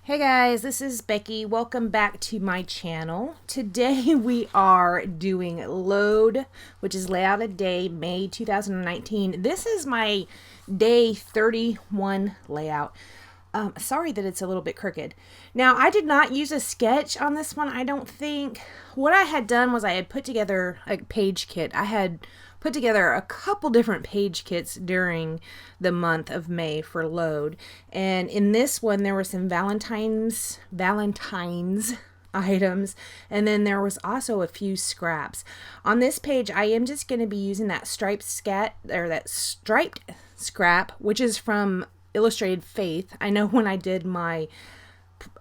Hey guys, this is Becky. Welcome back to my channel. Today we are doing Load, which is Layout a Day, May 2019. This is my day 31 layout. Sorry that it's a little bit crooked. Now, I did not use a sketch on this one, I don't think. What I had done was I had put together a page kit. I had put together a couple different page kits during the month of May for Load. And in this one, there were some Valentine's items, and then there was also a few scraps. On this page, I am just going to be using that striped scrap, which is from Illustrated Faith. I know when I did my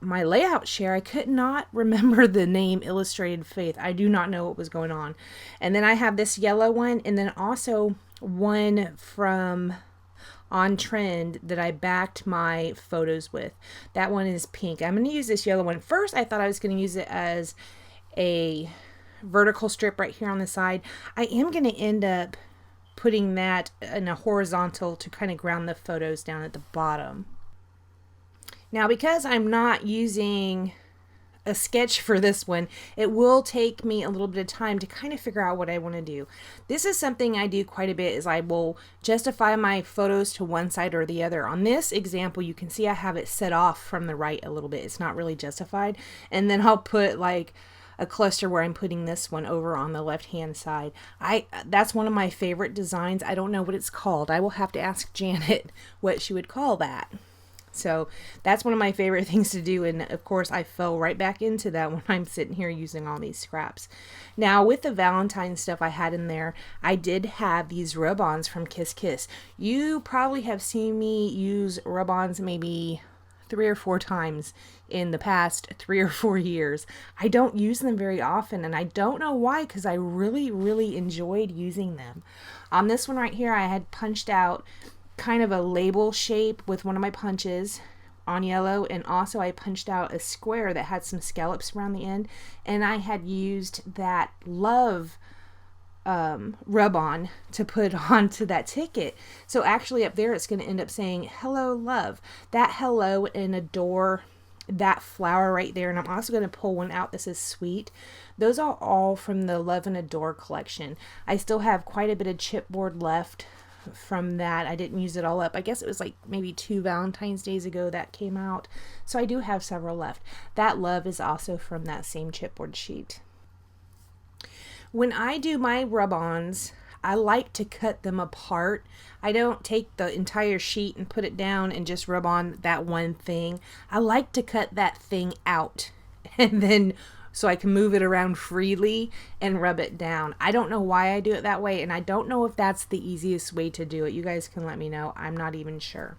layout share, I could not remember the name Illustrated Faith. I do not know what was going on. And then I have this yellow one, and then also one from On Trend that I backed my photos with. That one is pink. I'm going to use this yellow one. First, I thought I was going to use it as a vertical strip right here on the side. I am going to end up putting that in a horizontal to kind of ground the photos down at the bottom. Now, because I'm not using a sketch for this one, it will take me a little bit of time to kind of figure out what I want to do. This is something I do quite a bit, is I will justify my photos to one side or the other. On this example, you can see I have it set off from the right a little bit. It's not really justified. And then I'll put like a cluster where I'm putting this one over on the left hand side. That's one of my favorite designs. I don't know what it's called. I will have to ask Janet what she would call that. So that's one of my favorite things to do, and of course I fell right back into that when I'm sitting here using all these scraps. Now, with the Valentine stuff I had in there, I did have these rub-ons from Kiss Kiss. You probably have seen me use rub-ons maybe 3 or 4 times in the past 3 or 4 years. I don't use them very often, and I don't know why, because I really enjoyed using them. On this one right here, I had punched out kind of a label shape with one of my punches on yellow, and also I punched out a square that had some scallops around the end, and I had used that love rub-on to put onto that ticket. So actually up there it's going to end up saying hello love. That hello and adore, that flower right there, and I'm also going to pull one out. This is sweet. Those are all from the Love and Adore collection. I still have quite a bit of chipboard left from that. I didn't use it all up. I guess it was like maybe 2 Valentine's days ago that came out, so I do have several left. That love is also from that same chipboard sheet. When I do my rub-ons, I like to cut them apart. I don't take the entire sheet and put it down and just rub on that one thing. I like to cut that thing out and then so I can move it around freely and rub it down. I don't know why I do it that way, and I don't know if that's the easiest way to do it. You guys can let me know. I'm not even sure.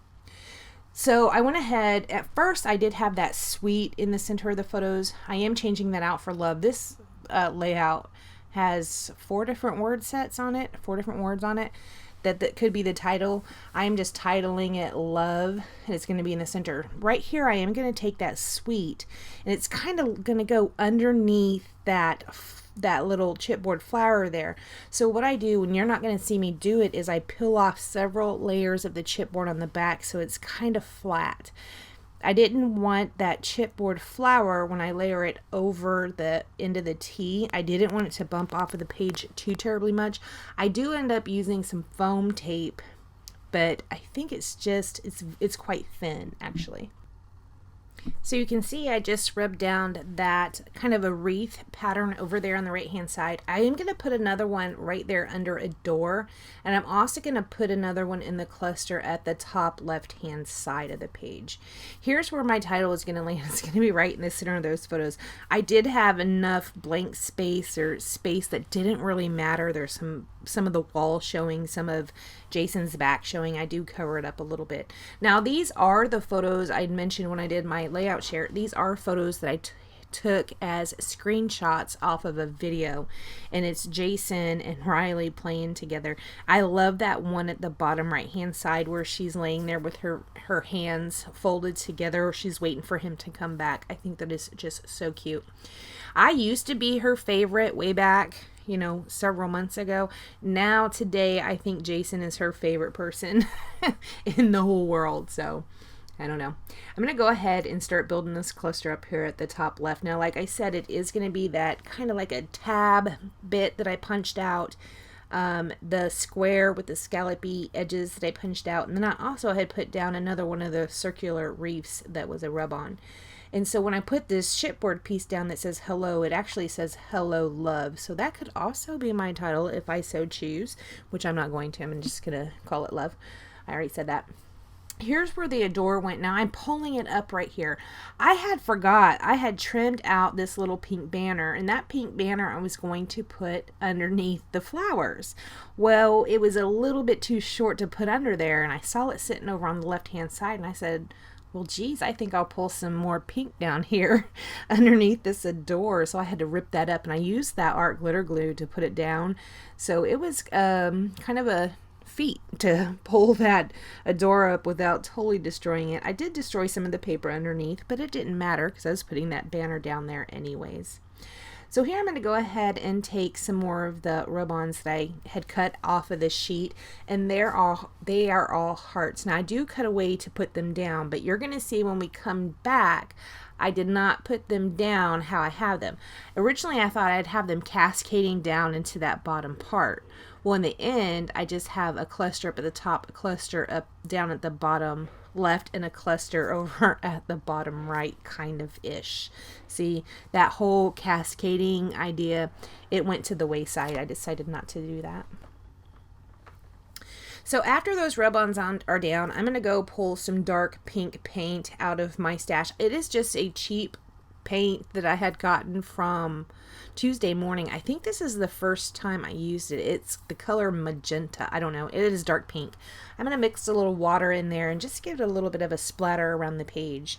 So I went ahead. At first, I did have that sweet in the center of the photos. I am changing that out for love. This layout has 4 different word sets on it, 4 different words on it. That could be the title. I'm just titling it Love, and it's going to be in the center. Right here, I am going to take that sweet, and it's kind of going to go underneath that little chipboard flower there. So what I do, and you're not going to see me do it, is I peel off several layers of the chipboard on the back so it's kind of flat. I didn't want that chipboard flower when I layer it over the end of the T. I didn't want it to bump off of the page too terribly much. I do end up using some foam tape, but I think it's quite thin actually. So you can see I just rubbed down that kind of a wreath pattern over there on the right hand side. I am going to put another one right there under Adore, and I'm also going to put another one in the cluster at the top left hand side of the page. Here's where my title is going to land. It's going to be right in the center of those photos. I did have enough blank space, or space that didn't really matter. There's some of the wall showing, some of Jason's back showing. I do cover it up a little bit. Now these are the photos I'd mentioned when I did my layout share. These are photos that I took as screenshots off of a video, and it's Jason and Riley playing together. I love that one at the bottom right hand side where she's laying there with her hands folded together. She's waiting for him to come back. I think that is just so cute. I used to be her favorite way back, you know, several months ago. Now today I think Jason is her favorite person in the whole world. So I don't know. I'm going to go ahead and start building this cluster up here at the top left. Now, like I said, it is going to be that kind of like a tab bit that I punched out, the square with the scallopy edges that I punched out. And then I also had put down another one of the circular reefs that was a rub-on. And so when I put this chipboard piece down that says hello, it actually says hello love. So that could also be my title if I so choose, which I'm not going to. I'm just going to call it love. I already said that. Here's where the Adore went. Now I'm pulling it up right here. I had trimmed out this little pink banner, and that pink banner I was going to put underneath the flowers. Well, it was a little bit too short to put under there, and I saw it sitting over on the left hand side, and I said, well, geez, I think I'll pull some more pink down here underneath this Adore. So I had to rip that up, and I used that art glitter glue to put it down. So it was kind of a feat to pull that Adore up without totally destroying it. I did destroy some of the paper underneath, but it didn't matter because I was putting that banner down there anyways. So here I'm going to go ahead and take some more of the rub-ons that I had cut off of this sheet, and they are all hearts. Now I do cut away to put them down, but you're going to see when we come back, I did not put them down how I have them. Originally I thought I'd have them cascading down into that bottom part. Well, in the end, I just have a cluster up at the top, a cluster up down at the bottom left, and a cluster over at the bottom right, kind of ish. See, that whole cascading idea, it went to the wayside. I decided not to do that. So after those rub-ons are down, I'm going to go pull some dark pink paint out of my stash. It is just a cheap paint that I had gotten from Tuesday Morning. I think this is the first time I used it. It's the color magenta. I don't know. It is dark pink. I'm going to mix a little water in there and just give it a little bit of a splatter around the page.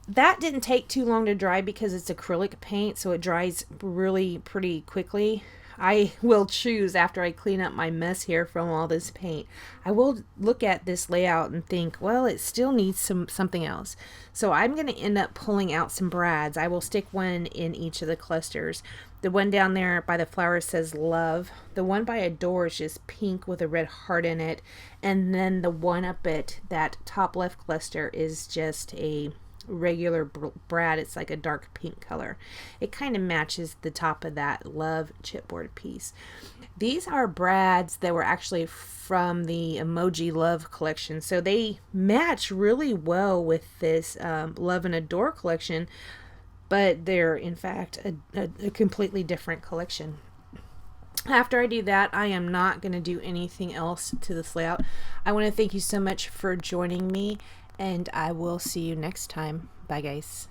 That didn't take too long to dry because it's acrylic paint, so it dries really pretty quickly. I will choose, after I clean up my mess here from all this paint, I will look at this layout and think, well, it still needs something else. So I'm going to end up pulling out some brads. I will stick one in each of the clusters. The one down there by the flower says love. The one by Adore is just pink with a red heart in it. And then the one up at that top left cluster is just a regular brad. It's like a dark pink color. It kind of matches the top of that love chipboard piece. These are brads that were actually from the Emoji Love collection, so they match really well with this Love and Adore collection, but they're in fact a completely different collection. After I do that, I am not going to do anything else to this layout. I want to thank you so much for joining me, and I will see you next time. Bye, guys.